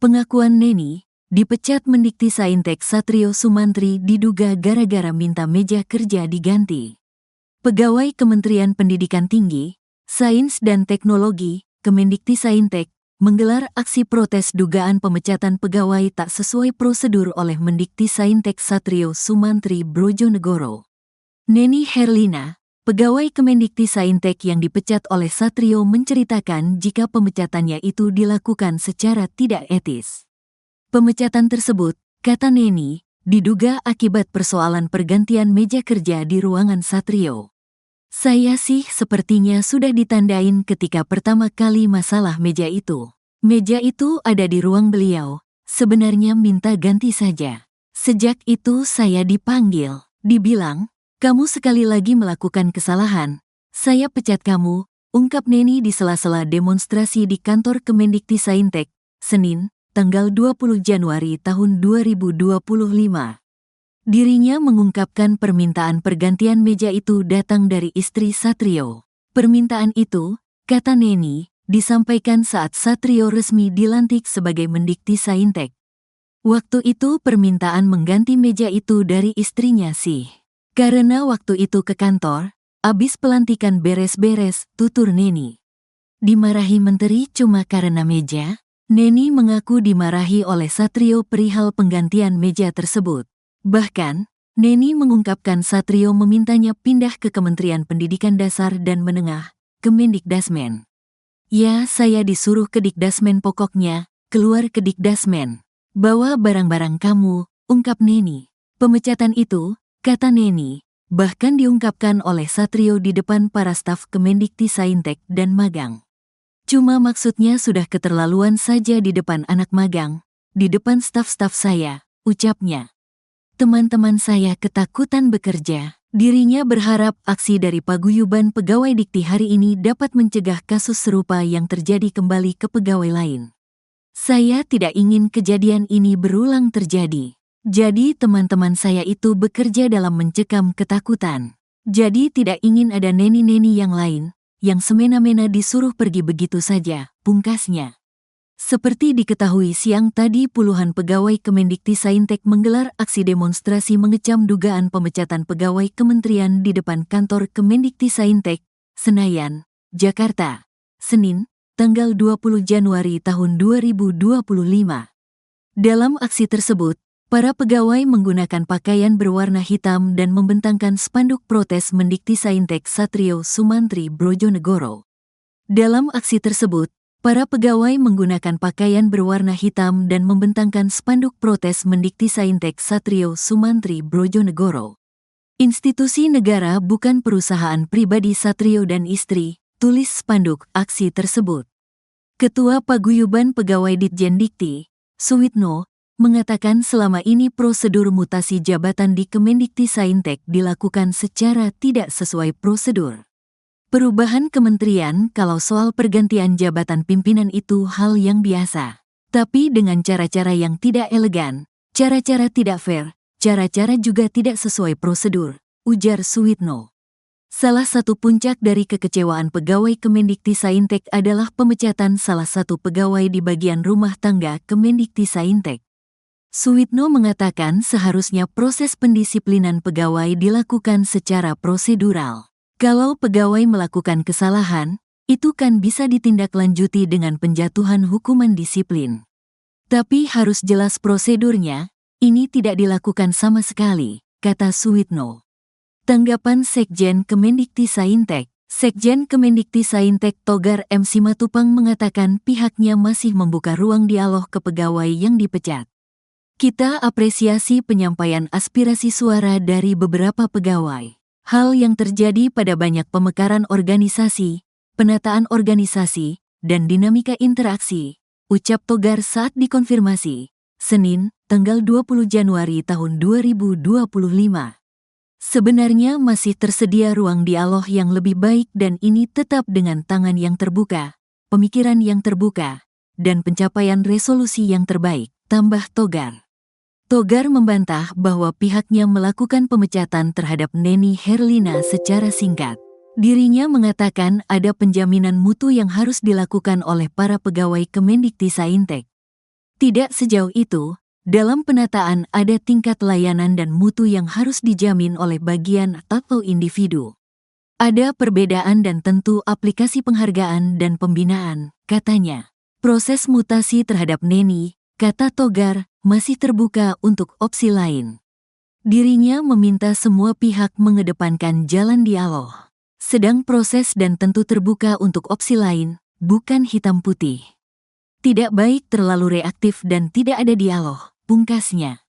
Pengakuan Neni, dipecat Mendiktisaintek Satrio Sumantri diduga gara-gara minta meja kerja diganti. Pegawai Kementerian Pendidikan Tinggi, Sains dan Teknologi, Kemendiktisaintek, menggelar aksi protes dugaan pemecatan pegawai tak sesuai prosedur oleh Mendiktisaintek Satrio Sumantri Brojonegoro. Neni Herlina, pegawai Kemendiktisaintek yang dipecat oleh Satrio menceritakan jika pemecatannya itu dilakukan secara tidak etis. Pemecatan tersebut, kata Neni, diduga akibat persoalan pergantian meja kerja di ruangan Satrio. Saya sih sepertinya sudah ditandain ketika pertama kali masalah meja itu. Meja itu ada di ruang beliau, sebenarnya minta ganti saja. Sejak itu saya dipanggil, dibilang, kamu sekali lagi melakukan kesalahan, saya pecat kamu, ungkap Neni di sela-sela demonstrasi di kantor Kemendiktisaintek, Senin, tanggal 20 Januari tahun 2025. Dirinya mengungkapkan permintaan pergantian meja itu datang dari istri Satrio. Permintaan itu, kata Neni, disampaikan saat Satrio resmi dilantik sebagai Mendiktisaintek. Waktu itu permintaan mengganti meja itu dari istrinya sih. Karena waktu itu ke kantor, abis pelantikan beres-beres, tutur Neni. Dimarahi menteri cuma karena meja? Neni mengaku dimarahi oleh Satrio perihal penggantian meja tersebut. Bahkan, Neni mengungkapkan Satrio memintanya pindah ke Kementerian Pendidikan Dasar dan Menengah, Kemendikdasmen. Ya, saya disuruh ke Dikdasmen pokoknya, keluar ke Dikdasmen. Bawa barang-barang kamu, ungkap Neni. Pemecatan itu, kata Neni, bahkan diungkapkan oleh Satrio di depan para staf Kemendiktisaintek dan magang. Cuma maksudnya sudah keterlaluan saja di depan anak magang, di depan staf-staf saya, ucapnya. Teman-teman saya ketakutan bekerja. Dirinya berharap aksi dari paguyuban pegawai Dikti hari ini dapat mencegah kasus serupa yang terjadi kembali ke pegawai lain. Saya tidak ingin kejadian ini berulang terjadi. Jadi teman-teman saya itu bekerja dalam mencekam ketakutan. Jadi tidak ingin ada neni-neni yang lain, yang semena-mena disuruh pergi begitu saja, pungkasnya. Seperti diketahui siang tadi puluhan pegawai Kemendiktisaintek menggelar aksi demonstrasi mengecam dugaan pemecatan pegawai kementerian di depan kantor Kemendiktisaintek, Senayan, Jakarta, Senin, tanggal 20 Januari tahun 2025. Dalam aksi tersebut, para pegawai menggunakan pakaian berwarna hitam dan membentangkan spanduk protes Mendiktisaintek Satrio Sumantri Brojonegoro. Dalam aksi tersebut, para pegawai menggunakan pakaian berwarna hitam dan membentangkan spanduk protes Mendiktisaintek Satrio Sumantri Brojonegoro. Institusi negara bukan perusahaan pribadi Satrio dan istri, tulis spanduk aksi tersebut. Ketua Paguyuban Pegawai Ditjen Dikti, Suwitno, mengatakan selama ini prosedur mutasi jabatan di Kemendiktisaintek dilakukan secara tidak sesuai prosedur. Perubahan kementerian kalau soal pergantian jabatan pimpinan itu hal yang biasa. Tapi dengan cara-cara yang tidak elegan, cara-cara tidak fair, cara-cara juga tidak sesuai prosedur, ujar Suwitno. Salah satu puncak dari kekecewaan pegawai Kemendiktisaintek adalah pemecatan salah satu pegawai di bagian rumah tangga Kemendiktisaintek. Suwitno mengatakan seharusnya proses pendisiplinan pegawai dilakukan secara prosedural. Kalau pegawai melakukan kesalahan, itu kan bisa ditindaklanjuti dengan penjatuhan hukuman disiplin. Tapi harus jelas prosedurnya, ini tidak dilakukan sama sekali, kata Suwitno. Tanggapan Sekjen Kemendiktisaintek, Sekjen Kemendiktisaintek Togar M. Simatupang mengatakan pihaknya masih membuka ruang dialog ke pegawai yang dipecat. Kita apresiasi penyampaian aspirasi suara dari beberapa pegawai. Hal yang terjadi pada banyak pemekaran organisasi, penataan organisasi, dan dinamika interaksi, ucap Togar saat dikonfirmasi, Senin, tanggal 20 Januari tahun 2025. Sebenarnya masih tersedia ruang dialog yang lebih baik dan ini tetap dengan tangan yang terbuka, pemikiran yang terbuka, dan pencapaian resolusi yang terbaik, tambah Togar. Togar membantah bahwa pihaknya melakukan pemecatan terhadap Neni Herlina secara singkat. Dirinya mengatakan ada penjaminan mutu yang harus dilakukan oleh para pegawai Kemendiktisaintek. Tidak sejauh itu, dalam penataan ada tingkat layanan dan mutu yang harus dijamin oleh bagian atau individu. Ada perbedaan dan tentu aplikasi penghargaan dan pembinaan, katanya. Proses mutasi terhadap Neni, kata Togar, masih terbuka untuk opsi lain. Dirinya meminta semua pihak mengedepankan jalan dialog. Sedang proses dan tentu terbuka untuk opsi lain, bukan hitam putih. Tidak baik terlalu reaktif dan tidak ada dialog, pungkasnya.